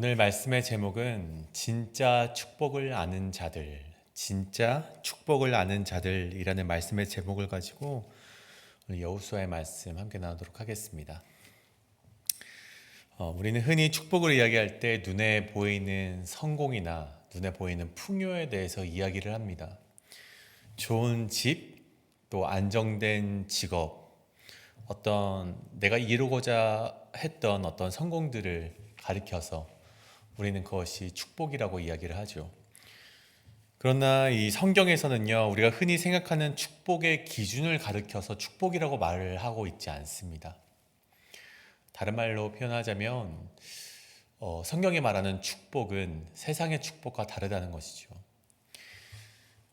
오늘 말씀의 제목은 진짜 축복을 아는 자들, 진짜 축복을 아는 자들이라는 말씀의 제목을 가지고 오늘 여호수아의 말씀 함께 나누도록 하겠습니다. 우리는 흔히 축복을 이야기할 때 눈에 보이는 성공이나 눈에 보이는 풍요에 대해서 이야기를 합니다. 좋은 집, 또 안정된 직업, 어떤 내가 이루고자 했던 어떤 성공들을 가리켜서 우리는 그것이 축복이라고 이야기를 하죠. 그러나 이 성경에서는요, 우리가 흔히 생각하는 축복의 기준을 가리켜서 축복이라고 말을 하고 있지 않습니다. 다른 말로 표현하자면 성경이 말하는 축복은 세상의 축복과 다르다는 것이죠.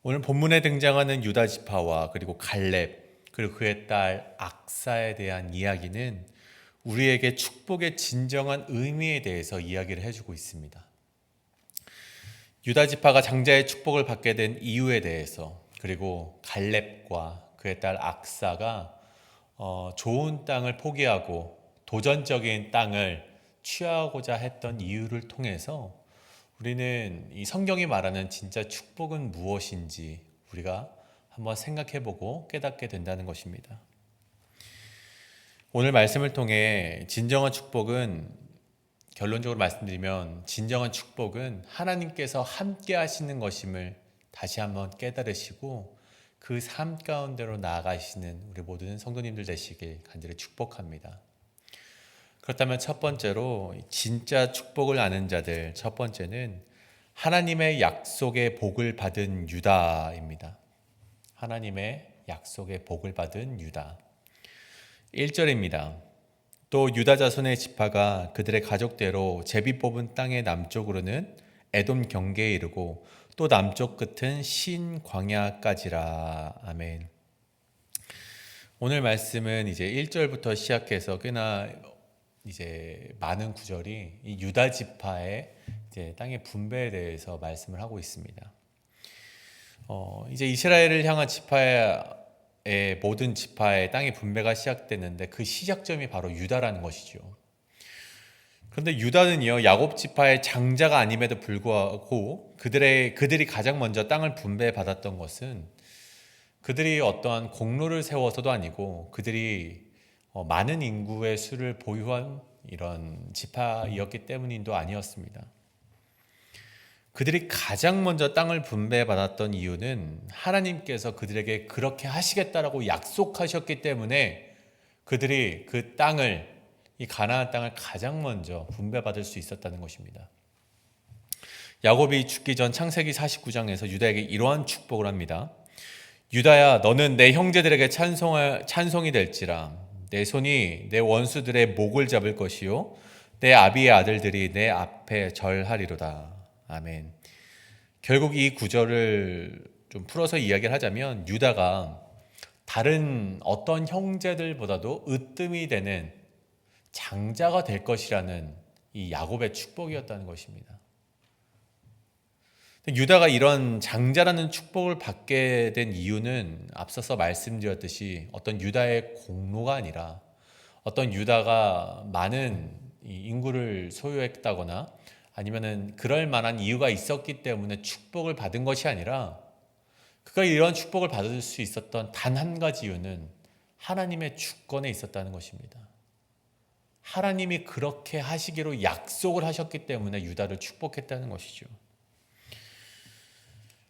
오늘 본문에 등장하는 유다 지파와 그리고 갈렙 그리고 그의 딸 악사에 대한 이야기는 우리에게 축복의 진정한 의미에 대해서 이야기를 해주고 있습니다. 유다 지파가 장자의 축복을 받게 된 이유에 대해서, 그리고 갈렙과 그의 딸 악사가 좋은 땅을 포기하고 도전적인 땅을 취하고자 했던 이유를 통해서 우리는 이 성경이 말하는 진짜 축복은 무엇인지 우리가 한번 생각해보고 깨닫게 된다는 것입니다. 오늘 말씀을 통해 진정한 축복은, 결론적으로 말씀드리면 진정한 축복은 하나님께서 함께 하시는 것임을 다시 한번 깨달으시고 그 삶 가운데로 나아가시는 우리 모든 성도님들 되시길 간절히 축복합니다. 그렇다면 첫 번째로 진짜 축복을 아는 자들, 첫 번째는 하나님의 약속의 복을 받은 유다입니다. 하나님의 약속의 복을 받은 유다. 1절입니다. 또 유다 자손의 지파가 그들의 가족대로 제비 뽑은 땅의 남쪽으로는 에돔 경계에 이르고 또 남쪽 끝은 신 광야까지라. 아멘. 오늘 말씀은 이제 1절부터 시작해서 꽤나 이제 많은 구절이 이 유다 지파의 이제 땅의 분배에 대해서 말씀을 하고 있습니다. 이제 이스라엘을 향한 지파의 모든 지파의 땅의 분배가 시작됐는데 그 시작점이 바로 유다라는 것이죠. 그런데 유다는요, 야곱 지파의 장자가 아님에도 불구하고 그들이 가장 먼저 땅을 분배받았던 것은 그들이 어떠한 공로를 세워서도 아니고 그들이 많은 인구의 수를 보유한 이런 지파이었기 때문인도 아니었습니다. 그들이 가장 먼저 땅을 분배받았던 이유는 하나님께서 그들에게 그렇게 하시겠다라고 약속하셨기 때문에 그들이 그 땅을, 이 가나안 땅을 가장 먼저 분배받을 수 있었다는 것입니다. 야곱이 죽기 전 창세기 49장에서 유다에게 이러한 축복을 합니다. 유다야, 너는 내 형제들에게 찬송이 될지라. 내 손이 내 원수들의 목을 잡을 것이요 내 아비의 아들들이 내 앞에 절하리로다. 아멘. 결국 이 구절을 좀 풀어서 이야기를 하자면 유다가 다른 어떤 형제들보다도 으뜸이 되는 장자가 될 것이라는 이 야곱의 축복이었다는 것입니다. 유다가 이런 장자라는 축복을 받게 된 이유는 앞서서 말씀드렸듯이 어떤 유다의 공로가 아니라 어떤 유다가 많은 인구를 소유했다거나 아니면은 그럴 만한 이유가 있었기 때문에 축복을 받은 것이 아니라 그가 이런 축복을 받을 수 있었던 단 한 가지 이유는 하나님의 주권에 있었다는 것입니다. 하나님이 그렇게 하시기로 약속을 하셨기 때문에 유다를 축복했다는 것이죠.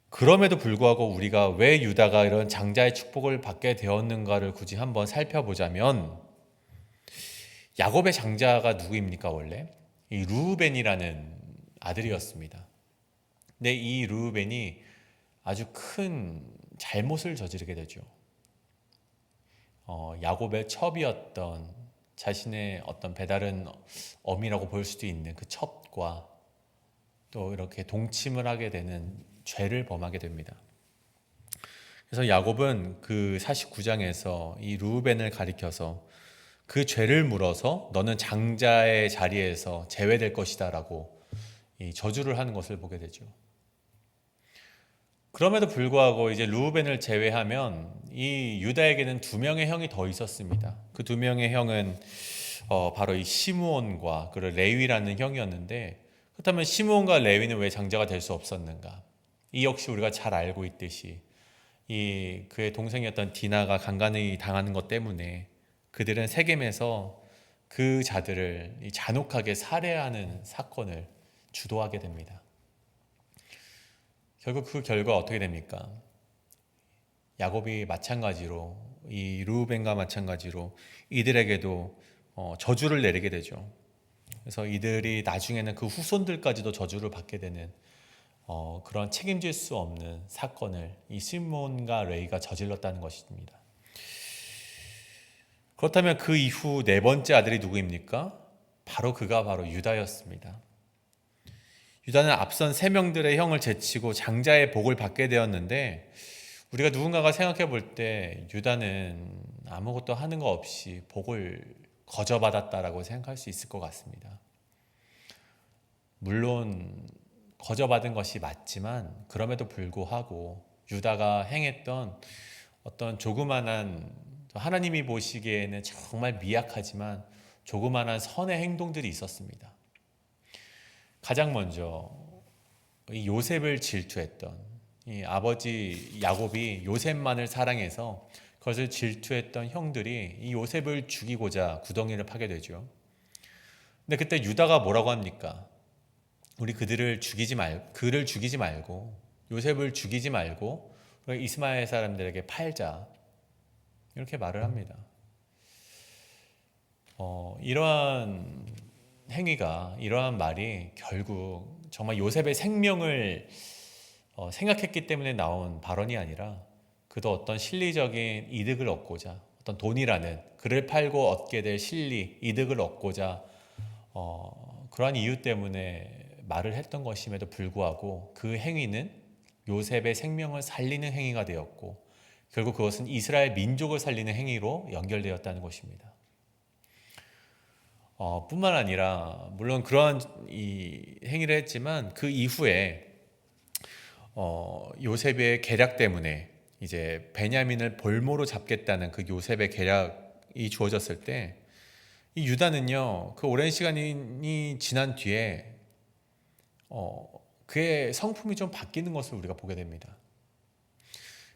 그럼에도 불구하고 우리가 왜 유다가 이런 장자의 축복을 받게 되었는가를 굳이 한번 살펴보자면 야곱의 장자가 누구입니까? 원래 이 르우벤이라는 아들이었습니다. 근데 이 르우벤이 아주 큰 잘못을 저지르게 되죠. 야곱의 첩이었던 자신의 어떤 배다른 어미라고 볼 수도 있는 그 첩과 또 이렇게 동침을 하게 되는 죄를 범하게 됩니다. 그래서 야곱은 그 49장에서 이 르우벤을 가리켜서 그 죄를 물어서 너는 장자의 자리에서 제외될 것이다 라고 이 저주를 하는 것을 보게 되죠. 그럼에도 불구하고 이제 르우벤을 제외하면 이 유다에게는 두 명의 형이 더 있었습니다. 그 두 명의 형은 바로 이 시므온과 그리고 레위라는 형이었는데 그렇다면 시므온과 레위는 왜 장자가 될 수 없었는가? 이 역시 우리가 잘 알고 있듯이 이 그의 동생이었던 디나가 강간을 당하는 것 때문에 그들은 세겜에서 그 자들을 잔혹하게 살해하는 사건을 주도하게 됩니다. 결국 그 결과 어떻게 됩니까? 야곱이 마찬가지로 이 르우벤과 마찬가지로 이들에게도 저주를 내리게 되죠. 그래서 이들이 나중에는 그 후손들까지도 저주를 받게 되는 그런 책임질 수 없는 사건을 이 시몬과 레이가 저질렀다는 것입니다. 그렇다면 그 이후 네 번째 아들이 누구입니까? 바로 유다였습니다. 유다는 앞선 세 명들의 형을 제치고 장자의 복을 받게 되었는데 우리가 누군가가 생각해 볼 때 유다는 아무것도 하는 거 없이 복을 거저받았다라고 생각할 수 있을 것 같습니다. 물론 거저받은 것이 맞지만 그럼에도 불구하고 유다가 행했던 어떤 조그만한 하나님이 보시기에는 정말 미약하지만 조그만한 선의 행동들이 있었습니다. 가장 먼저 이 요셉을 질투했던 이 아버지 야곱이 요셉만을 사랑해서 그것을 질투했던 형들이 이 요셉을 죽이고자 구덩이를 파게 되죠. 근데 그때 유다가 뭐라고 합니까? 우리 그를 죽이지 말고 요셉을 죽이지 말고 이스마엘 사람들에게 팔자 이렇게 말을 합니다. 이러한 행위가 이러한 말이 결국 정말 요셉의 생명을 생각했기 때문에 나온 발언이 아니라 그도 어떤 실리적인 이득을 얻고자 어떤 돈이라는 그를 팔고 얻게 될 실리 이득을 얻고자 그러한 이유 때문에 말을 했던 것임에도 불구하고 그 행위는 요셉의 생명을 살리는 행위가 되었고 결국 그것은 이스라엘 민족을 살리는 행위로 연결되었다는 것입니다. 뿐만 아니라 물론 그러한 이 행위를 했지만 그 이후에 요셉의 계략 때문에 이제 베냐민을 볼모로 잡겠다는 그 요셉의 계략이 주어졌을 때 이 유다는요 그 오랜 시간이 지난 뒤에 그의 성품이 좀 바뀌는 것을 우리가 보게 됩니다.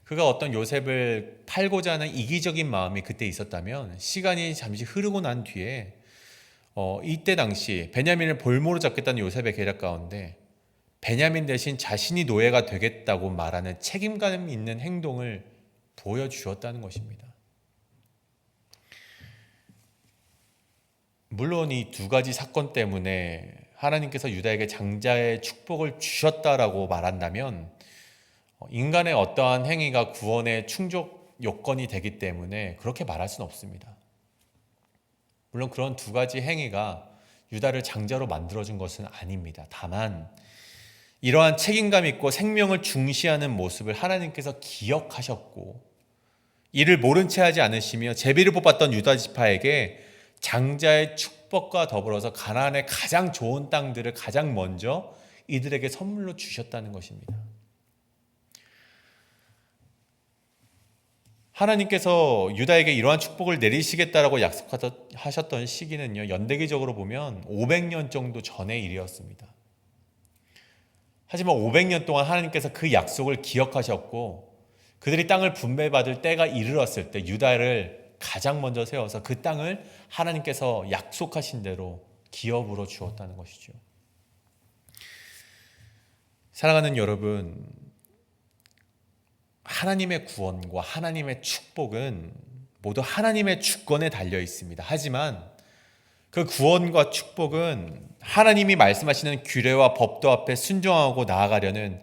그가 어떤 요셉을 팔고자 하는 이기적인 마음이 그때 있었다면 시간이 잠시 흐르고 난 뒤에 이때 당시 베냐민을 볼모로 잡겠다는 요셉의 계략 가운데 베냐민 대신 자신이 노예가 되겠다고 말하는 책임감 있는 행동을 보여주었다는 것입니다. 물론 이 두 가지 사건 때문에 하나님께서 유다에게 장자의 축복을 주셨다라고 말한다면 인간의 어떠한 행위가 구원의 충족 요건이 되기 때문에 그렇게 말할 수는 없습니다. 물론 그런 두 가지 행위가 유다를 장자로 만들어준 것은 아닙니다. 다만 이러한 책임감 있고 생명을 중시하는 모습을 하나님께서 기억하셨고 이를 모른 채 하지 않으시며 제비를 뽑았던 유다 지파에게 장자의 축복과 더불어서 가나안의 가장 좋은 땅들을 가장 먼저 이들에게 선물로 주셨다는 것입니다. 하나님께서 유다에게 이러한 축복을 내리시겠다라고 약속하셨던 시기는요, 연대기적으로 보면 500년 정도 전의 일이었습니다. 하지만 500년 동안 하나님께서 그 약속을 기억하셨고 그들이 땅을 분배받을 때가 이르렀을 때 유다를 가장 먼저 세워서 그 땅을 하나님께서 약속하신 대로 기업으로 주었다는 것이죠. 사랑하는 여러분, 하나님의 구원과 하나님의 축복은 모두 하나님의 주권에 달려 있습니다. 하지만 그 구원과 축복은 하나님이 말씀하시는 규례와 법도 앞에 순종하고 나아가려는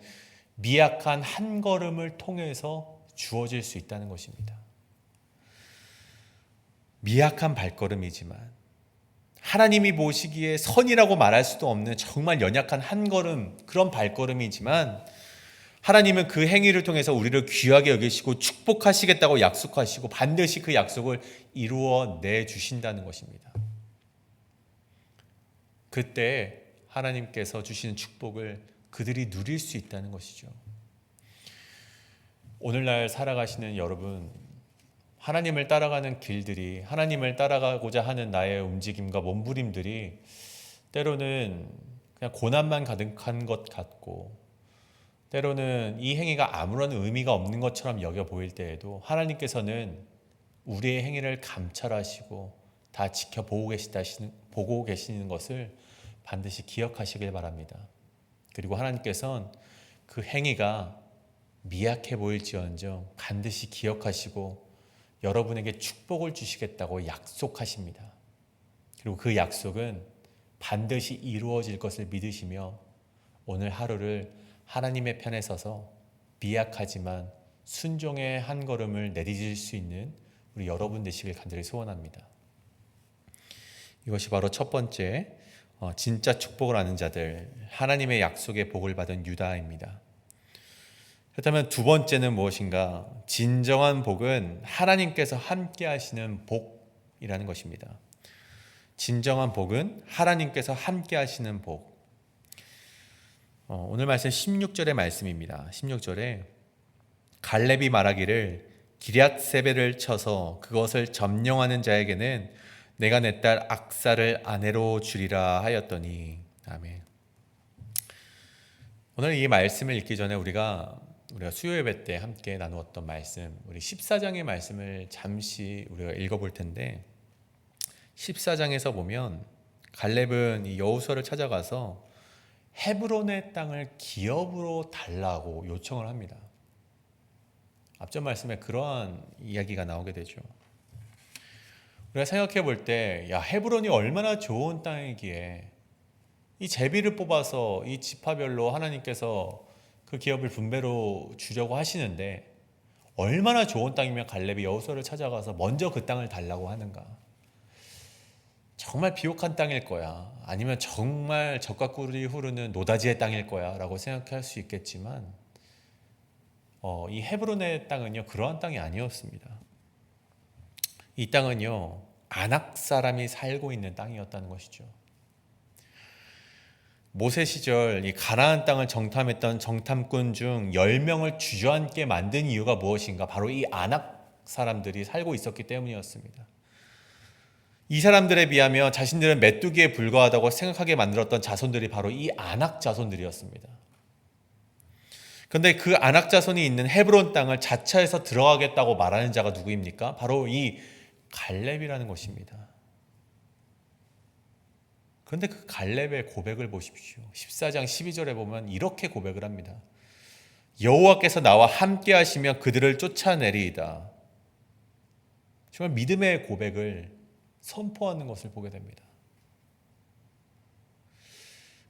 미약한 한 걸음을 통해서 주어질 수 있다는 것입니다. 미약한 발걸음이지만 하나님이 보시기에 선이라고 말할 수도 없는 정말 연약한 한 걸음, 그런 발걸음이지만 하나님은 그 행위를 통해서 우리를 귀하게 여기시고 축복하시겠다고 약속하시고 반드시 그 약속을 이루어 내주신다는 것입니다. 그때 하나님께서 주시는 축복을 그들이 누릴 수 있다는 것이죠. 오늘날 살아가시는 여러분, 하나님을 따라가는 길들이, 하나님을 따라가고자 하는 나의 움직임과 몸부림들이 때로는 그냥 고난만 가득한 것 같고, 때로는 이 행위가 아무런 의미가 없는 것처럼 여겨 보일 때에도 하나님께서는 우리의 행위를 감찰하시고 다 보고 계시는 것을 반드시 기억하시길 바랍니다. 그리고 하나님께서는 그 행위가 미약해 보일지언정 반드시 기억하시고 여러분에게 축복을 주시겠다고 약속하십니다. 그리고 그 약속은 반드시 이루어질 것을 믿으시며 오늘 하루를 하나님의 편에 서서 미약하지만 순종의 한 걸음을 내디딜 수 있는 우리 여러분 되시길 간절히 소원합니다. 이것이 바로 첫 번째 진짜 축복을 아는 자들, 하나님의 약속의 복을 받은 유다입니다. 그렇다면 두 번째는 무엇인가? 진정한 복은 하나님께서 함께 하시는 복이라는 것입니다. 진정한 복은 하나님께서 함께 하시는 복. 오늘 말씀 16절의 말씀입니다. 16절에 갈렙이 말하기를 기럇세벨을 쳐서 그것을 점령하는 자에게는 내가 내 딸 악사를 아내로 주리라 하였더니. 아멘. 오늘 이 말씀을 읽기 전에 우리가 수요 예배 때 함께 나누었던 말씀, 우리 14장의 말씀을 잠시 우리가 읽어볼 텐데, 14장에서 보면 갈렙은 이 여호수아를 찾아가서 헤브론의 땅을 기업으로 달라고 요청을 합니다. 앞전 말씀에 그러한 이야기가 나오게 되죠. 우리가 생각해 볼 때, 헤브론이 얼마나 좋은 땅이기에 이 제비를 뽑아서 이 지파별로 하나님께서 그 기업을 분배로 주려고 하시는데 얼마나 좋은 땅이면 갈렙이 여호수아를 찾아가서 먼저 그 땅을 달라고 하는가? 정말 비옥한 땅일 거야. 아니면 정말 젖과 꿀이 흐르는 노다지의 땅일 거야 라고 생각할 수 있겠지만 이 헤브론의 땅은요, 그러한 땅이 아니었습니다. 이 땅은요, 아낙 사람이 살고 있는 땅이었다는 것이죠. 모세 시절 이 가나안 땅을 정탐했던 정탐꾼 중 10명을 주저앉게 만든 이유가 무엇인가? 바로 이 아낙 사람들이 살고 있었기 때문이었습니다. 이 사람들에 비하면 자신들은 메뚜기에 불과하다고 생각하게 만들었던 자손들이 바로 이 아낙 자손들이었습니다. 그런데 그 아낙 자손이 있는 헤브론 땅을 자처해서 들어가겠다고 말하는 자가 누구입니까? 바로 이 갈렙이라는 것입니다. 그런데 그 갈렙의 고백을 보십시오. 14장 12절에 보면 이렇게 고백을 합니다. 여호와께서 나와 함께 하시면 그들을 쫓아내리이다. 정말 믿음의 고백을 선포하는 것을 보게 됩니다.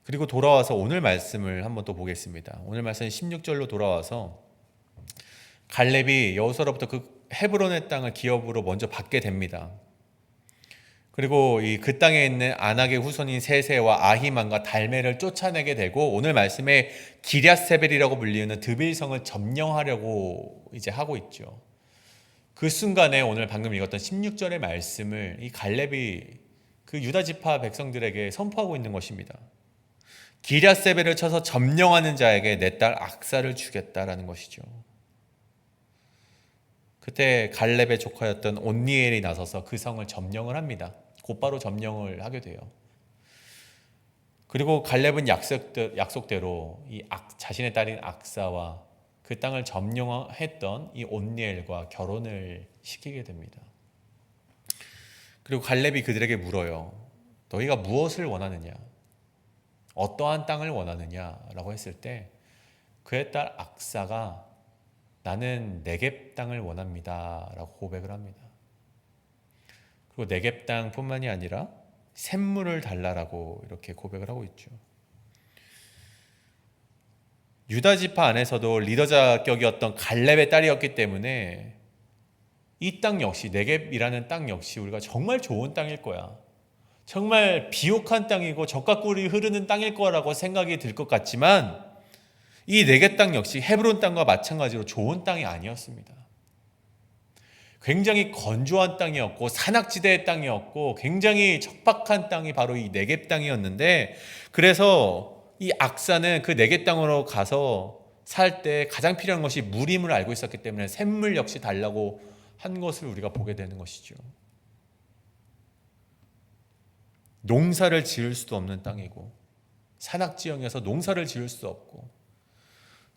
그리고 돌아와서 오늘 말씀을 한번 또 보겠습니다. 오늘 말씀 16절로 돌아와서 갈렙이 여호수아로부터 그 헤브론의 땅을 기업으로 먼저 받게 됩니다. 그리고 그 땅에 있는 아낙의 후손인 세세와 아히만과 달메를 쫓아내게 되고 오늘 말씀에 기럇세벨이라고 불리는 드빌성을 점령하려고 이제 하고 있죠. 그 순간에 오늘 방금 읽었던 16절의 말씀을 이 갈렙이 그 유다 지파 백성들에게 선포하고 있는 것입니다. 기럇세벨을 쳐서 점령하는 자에게 내 딸 악사를 주겠다라는 것이죠. 그때 갈렙의 조카였던 온니엘이 나서서 그 성을 점령을 합니다. 곧바로 점령을 하게 돼요. 그리고 갈렙은 약속대로 자신의 딸인 악사와 그 땅을 점령했던 이 온니엘과 결혼을 시키게 됩니다. 그리고 갈렙이 그들에게 물어요. 너희가 무엇을 원하느냐? 어떠한 땅을 원하느냐라고 했을 때 그의 딸 악사가 나는 네겝 땅을 원합니다 라고 고백을 합니다. 그리고 네겝 땅뿐만이 아니라 샘물을 달라라고 이렇게 고백을 하고 있죠. 유다 지파 안에서도 리더 자격이었던 갈렙의 딸이었기 때문에 이 땅 역시, 네겝이라는 땅 역시 우리가 정말 좋은 땅일 거야, 정말 비옥한 땅이고 젖과 꿀이 흐르는 땅일 거라고 생각이 들 것 같지만 이 네겝 땅 역시 헤브론 땅과 마찬가지로 좋은 땅이 아니었습니다. 굉장히 건조한 땅이었고 산악지대의 땅이었고 굉장히 척박한 땅이 바로 이 네겝 땅이었는데, 그래서 이 악사는 그 네겝 땅으로 가서 살 때 가장 필요한 것이 물임을 알고 있었기 때문에 샘물 역시 달라고 한 것을 우리가 보게 되는 것이죠. 농사를 지을 수도 없는 땅이고 산악지형에서 농사를 지을 수 없고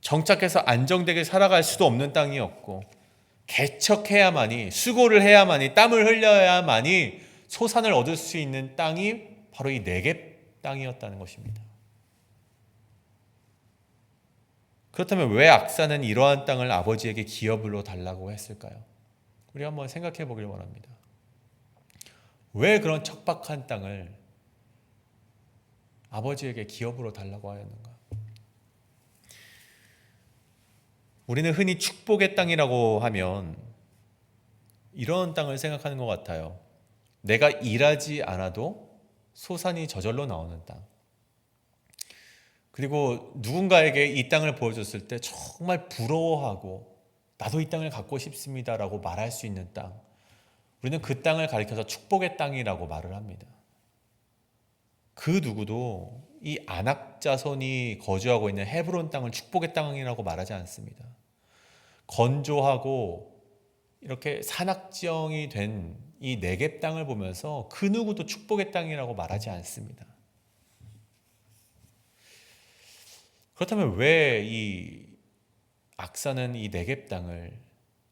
정착해서 안정되게 살아갈 수도 없는 땅이었고 개척해야만이, 수고를 해야만이, 땀을 흘려야만이 소산을 얻을 수 있는 땅이 바로 이 네겝 땅이었다는 것입니다. 그렇다면 왜 악사는 이러한 땅을 아버지에게 기업으로 달라고 했을까요? 우리 한번 생각해 보길 원합니다. 왜 그런 척박한 땅을 아버지에게 기업으로 달라고 하였는가? 우리는 흔히 축복의 땅이라고 하면 이런 땅을 생각하는 것 같아요. 내가 일하지 않아도 소산이 저절로 나오는 땅. 그리고 누군가에게 이 땅을 보여줬을 때 정말 부러워하고 나도 이 땅을 갖고 싶습니다라고 말할 수 있는 땅. 우리는 그 땅을 가리켜서 축복의 땅이라고 말을 합니다. 그 누구도 이 아낙 자손이 거주하고 있는 헤브론 땅을 축복의 땅이라고 말하지 않습니다. 건조하고 이렇게 산악지형이 된 이 네겝 땅을 보면서 그 누구도 축복의 땅이라고 말하지 않습니다. 그렇다면 왜 이 악사는 이 네겝 땅을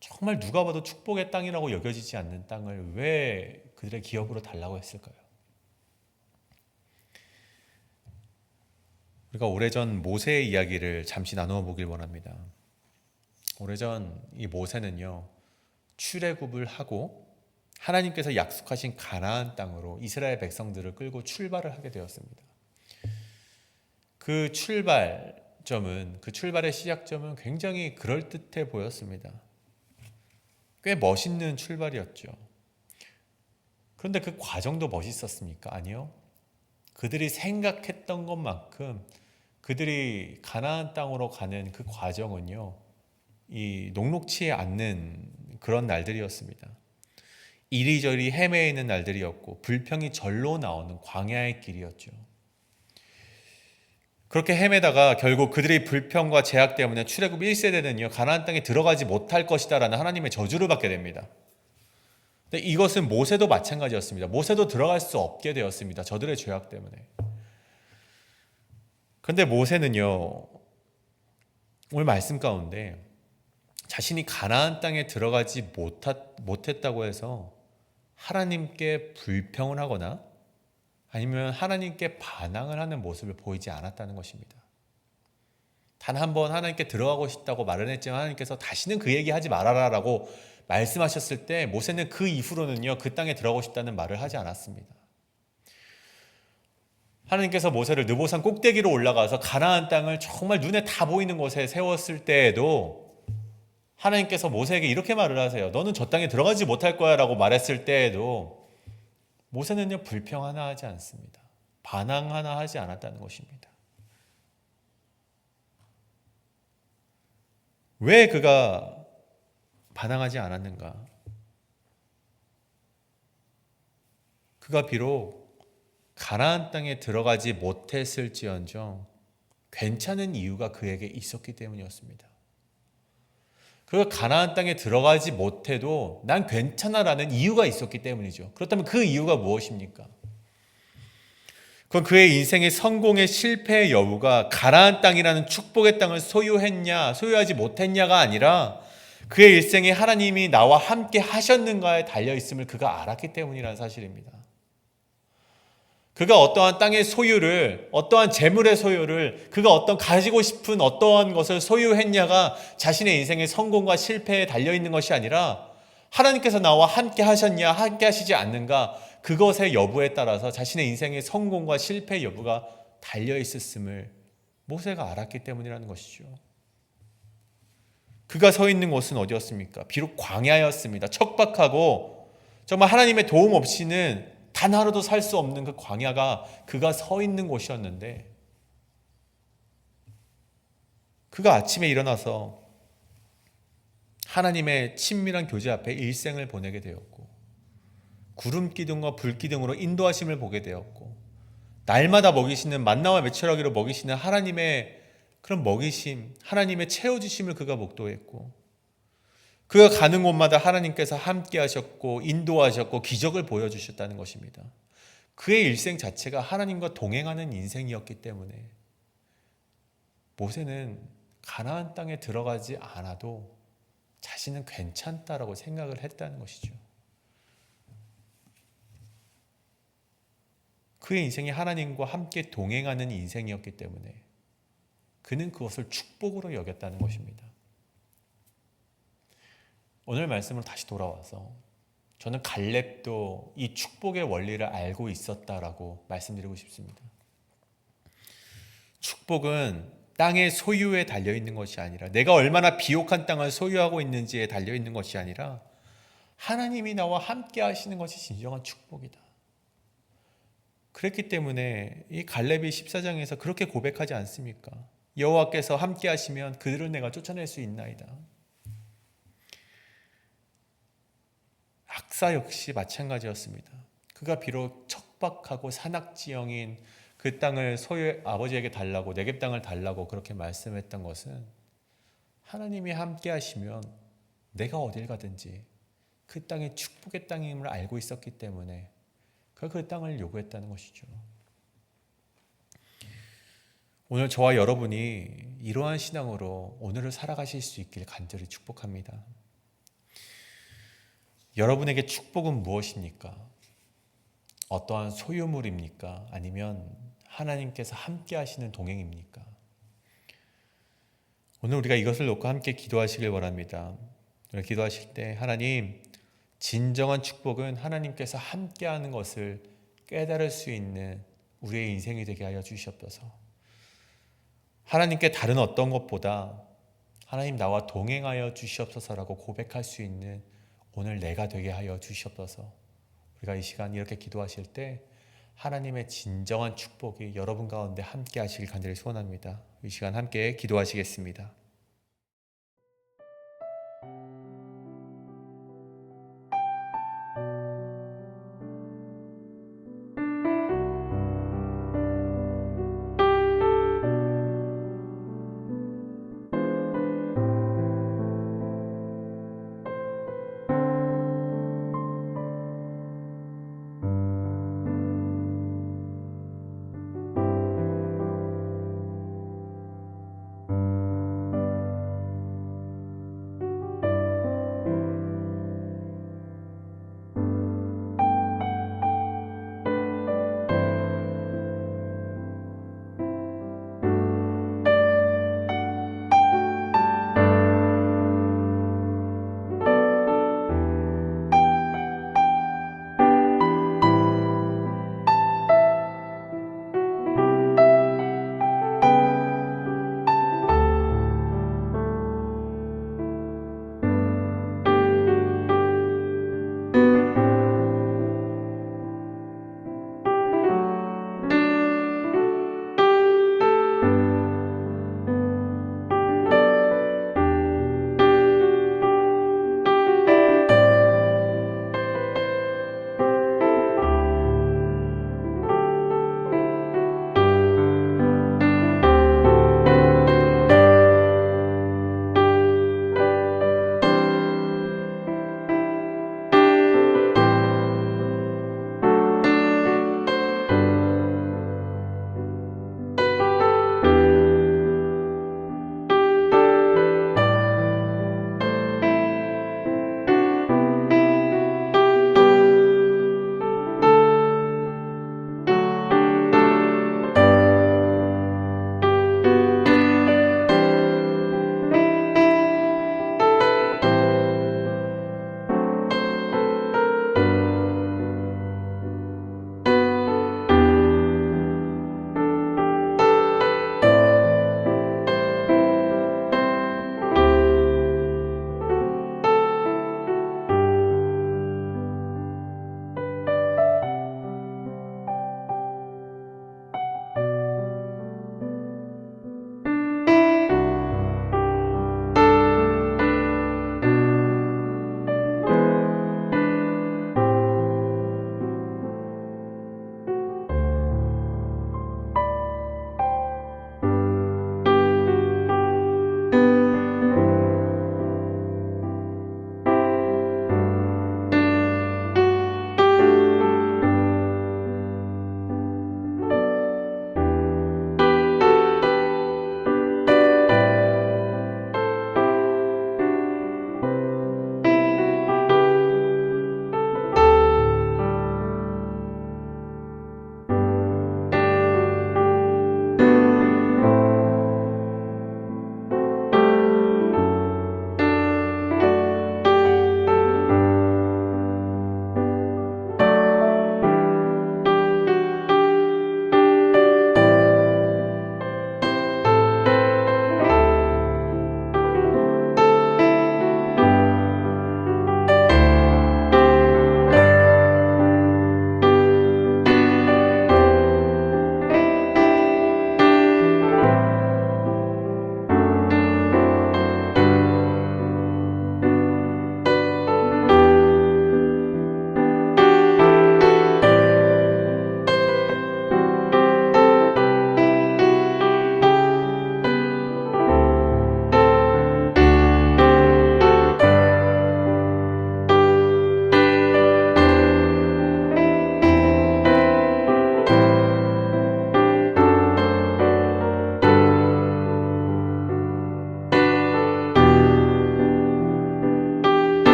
정말 누가 봐도 축복의 땅이라고 여겨지지 않는 땅을 왜 그들의 기업으로 달라고 했을까요? 우리가 오래전 모세의 이야기를 잠시 나누어 보길 원합니다. 오래전 이 모세는요, 출애굽을 하고 하나님께서 약속하신 가나안 땅으로 이스라엘 백성들을 끌고 출발을 하게 되었습니다. 그 출발의 시작점은 굉장히 그럴듯해 보였습니다. 꽤 멋있는 출발이었죠. 그런데 그 과정도 멋있었습니까? 아니요. 그들이 생각했던 것만큼 그들이 가나안 땅으로 가는 그 과정은요, 이 녹록치 않는 그런 날들이었습니다. 이리저리 헤매이는 날들이었고 불평이 절로 나오는 광야의 길이었죠. 그렇게 헤매다가 결국 그들의 불평과 제약 때문에 출애굽 1세대는요 가나안 땅에 들어가지 못할 것이다 라는 하나님의 저주를 받게 됩니다. 근데 이것은 모세도 마찬가지였습니다. 모세도 들어갈 수 없게 되었습니다. 저들의 죄악 때문에. 그런데 모세는요 오늘 말씀 가운데 자신이 가나안 땅에 들어가지 못했다고 해서 하나님께 불평을 하거나 아니면 하나님께 반항을 하는 모습을 보이지 않았다는 것입니다. 단 한 번 하나님께 들어가고 싶다고 말은 했지만 하나님께서 다시는 그 얘기하지 말아라 라고 말씀하셨을 때 모세는 그 이후로는요 그 땅에 들어가고 싶다는 말을 하지 않았습니다. 하나님께서 모세를 느보산 꼭대기로 올라가서 가나안 땅을 정말 눈에 다 보이는 곳에 세웠을 때에도 하나님께서 모세에게 이렇게 말을 하세요. 너는 저 땅에 들어가지 못할 거야 라고 말했을 때에도 모세는요 불평 하나 하지 않습니다. 반항 하나 하지 않았다는 것입니다. 왜 그가 반항하지 않았는가? 그가 비록 가나안 땅에 들어가지 못했을지언정 괜찮은 이유가 그에게 있었기 때문이었습니다. 그가 가나안 땅에 들어가지 못해도 난 괜찮아라는 이유가 있었기 때문이죠. 그렇다면 그 이유가 무엇입니까? 그건 그의 인생의 성공의 실패의 여부가 가나안 땅이라는 축복의 땅을 소유했냐 소유하지 못했냐가 아니라 그의 일생에 하나님이 나와 함께 하셨는가에 달려있음을 그가 알았기 때문이라는 사실입니다. 그가 어떠한 땅의 소유를, 어떠한 재물의 소유를, 그가 어떤 가지고 싶은 어떠한 것을 소유했냐가 자신의 인생의 성공과 실패에 달려있는 것이 아니라 하나님께서 나와 함께 하셨냐, 함께 하시지 않는가, 그것의 여부에 따라서 자신의 인생의 성공과 실패 여부가 달려있었음을 모세가 알았기 때문이라는 것이죠. 그가 서 있는 곳은 어디였습니까? 비록 광야였습니다. 척박하고 정말 하나님의 도움 없이는 단 하루도 살 수 없는 그 광야가 그가 서 있는 곳이었는데 그가 아침에 일어나서 하나님의 친밀한 교제 앞에 일생을 보내게 되었고 구름 기둥과 불 기둥으로 인도하심을 보게 되었고 날마다 먹이시는 만나와 메추라기로 먹이시는 하나님의 그런 먹이심, 하나님의 채워주심을 그가 목도했고 그가 가는 곳마다 하나님께서 함께 하셨고 인도하셨고 기적을 보여주셨다는 것입니다. 그의 일생 자체가 하나님과 동행하는 인생이었기 때문에 모세는 가나안 땅에 들어가지 않아도 자신은 괜찮다라고 생각을 했다는 것이죠. 그의 인생이 하나님과 함께 동행하는 인생이었기 때문에 그는 그것을 축복으로 여겼다는 것입니다. 오늘 말씀으로 다시 돌아와서 저는 갈렙도 이 축복의 원리를 알고 있었다라고 말씀드리고 싶습니다. 축복은 땅의 소유에 달려있는 것이 아니라, 내가 얼마나 비옥한 땅을 소유하고 있는지에 달려있는 것이 아니라 하나님이 나와 함께 하시는 것이 진정한 축복이다. 그랬기 때문에 이 갈렙이 14장에서 그렇게 고백하지 않습니까? 여호와께서 함께 하시면 그들을 내가 쫓아낼 수 있나이다. 악사 역시 마찬가지였습니다. 그가 비록 척박하고 산악지형인 그 땅을 아버지에게 달라고, 네겝 땅을 달라고 그렇게 말씀했던 것은 하나님이 함께 하시면 내가 어딜 가든지 그 땅이 축복의 땅임을 알고 있었기 때문에 그 땅을 요구했다는 것이죠. 오늘 저와 여러분이 이러한 신앙으로 오늘을 살아가실 수 있길 간절히 축복합니다. 여러분에게 축복은 무엇입니까? 어떠한 소유물입니까? 아니면 하나님께서 함께 하시는 동행입니까? 오늘 우리가 이것을 놓고 함께 기도하시길 바랍니다. 오늘 기도하실 때 하나님, 진정한 축복은 하나님께서 함께 하는 것을 깨달을 수 있는 우리의 인생이 되게 하여 주시옵소서. 하나님께 다른 어떤 것보다 하나님 나와 동행하여 주시옵소서라고 고백할 수 있는 오늘 내가 되게 하여 주시옵소서. 우리가 이 시간 이렇게 기도하실 때 하나님의 진정한 축복이 여러분 가운데 함께 하시길 간절히 소원합니다. 이 시간 함께 기도하시겠습니다.